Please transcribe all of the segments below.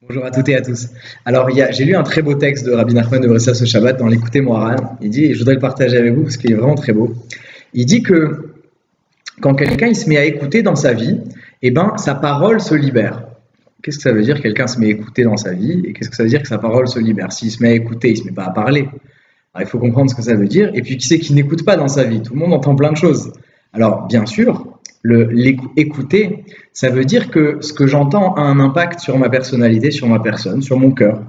Bonjour à toutes et à tous. Alors, j'ai lu un très beau texte de Rabbi Nachman de Bressia ce Shabbat dans l'Écouter Moharan. Il dit, et je voudrais le partager avec vous parce qu'il est vraiment très beau. Il dit que quand quelqu'un il se met à écouter dans sa vie, eh ben, sa parole se libère. Qu'est-ce que ça veut dire quelqu'un se met à écouter dans sa vie et qu'est-ce que ça veut dire que sa parole se libère? S'il se met à écouter, il ne se met pas à parler. Alors, il faut comprendre ce que ça veut dire. Et puis, qui c'est qui n'écoute pas dans sa vie? Tout le monde entend plein de choses. Alors, bien sûr, écouter, ça veut dire que ce que j'entends a un impact sur ma personnalité, sur ma personne, sur mon cœur.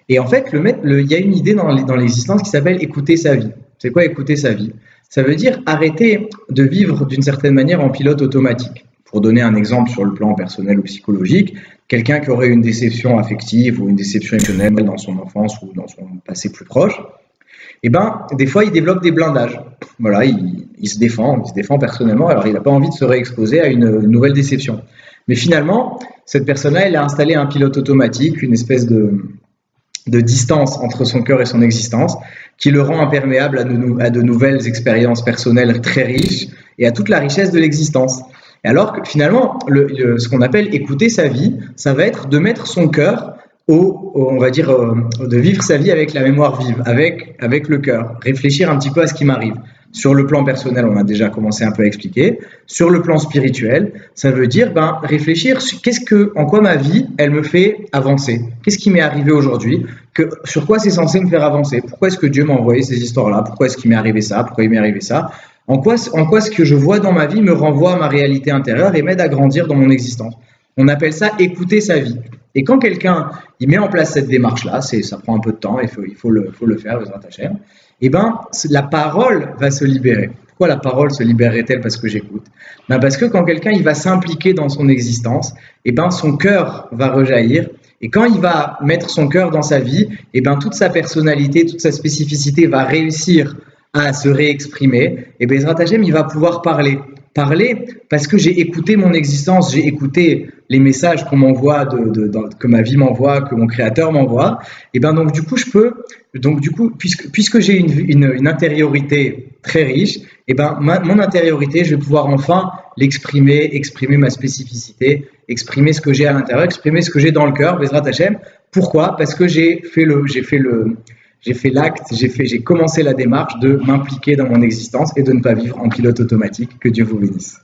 Et en fait, il y a une idée dans l'existence qui s'appelle écouter sa vie. C'est quoi écouter sa vie? Ça veut dire arrêter de vivre d'une certaine manière en pilote automatique. Pour donner un exemple sur le plan personnel ou psychologique, quelqu'un qui aurait une déception affective ou une déception émotionnelle dans son enfance ou dans son passé plus proche, eh ben, des fois, il développe des blindages. Voilà, il se défend personnellement, alors il n'a pas envie de se réexposer à une nouvelle déception. Mais finalement, cette personne-là, elle a installé un pilote automatique, une espèce de distance entre son cœur et son existence, qui le rend imperméable à de nouvelles expériences personnelles très riches et à toute la richesse de l'existence. Et alors que finalement, ce qu'on appelle écouter sa vie, ça va être de mettre son cœur on va dire, de vivre sa vie avec la mémoire vive, avec le cœur, réfléchir un petit peu à ce qui m'arrive. Sur le plan personnel, on a déjà commencé un peu à expliquer. Sur le plan spirituel, ça veut dire réfléchir en quoi ma vie, elle me fait avancer. Qu'est-ce qui m'est arrivé aujourd'hui? Sur quoi c'est censé me faire avancer? Pourquoi est-ce que Dieu m'a envoyé ces histoires-là? Pourquoi est-ce qu'il m'est arrivé ça? Pourquoi il m'est arrivé ça? En quoi ce que je vois dans ma vie me renvoie à ma réalité intérieure et m'aide à grandir dans mon existence? On appelle ça écouter sa vie. Et quand quelqu'un il met en place cette démarche-là, ça prend un peu de temps, il faut le faire, et la parole va se libérer. Pourquoi la parole se libérerait-elle parce que j'écoute? Parce que quand quelqu'un il va s'impliquer dans son existence, son cœur va rejaillir. Et quand il va mettre son cœur dans sa vie, toute sa personnalité, toute sa spécificité va réussir à se réexprimer. Et Bezrat Hashem, il va pouvoir parler parce que j'ai écouté mon existence, j'ai écouté les messages qu'on m'envoie, que ma vie m'envoie, que mon créateur m'envoie. Et donc du coup, puisque j'ai une intériorité très riche, mon intériorité, je vais pouvoir enfin l'exprimer, exprimer ma spécificité, exprimer ce que j'ai à l'intérieur, exprimer ce que j'ai dans le cœur, Bezrat Hashem. Pourquoi? Parce que j'ai commencé la démarche de m'impliquer dans mon existence et de ne pas vivre en pilote automatique. Que Dieu vous bénisse.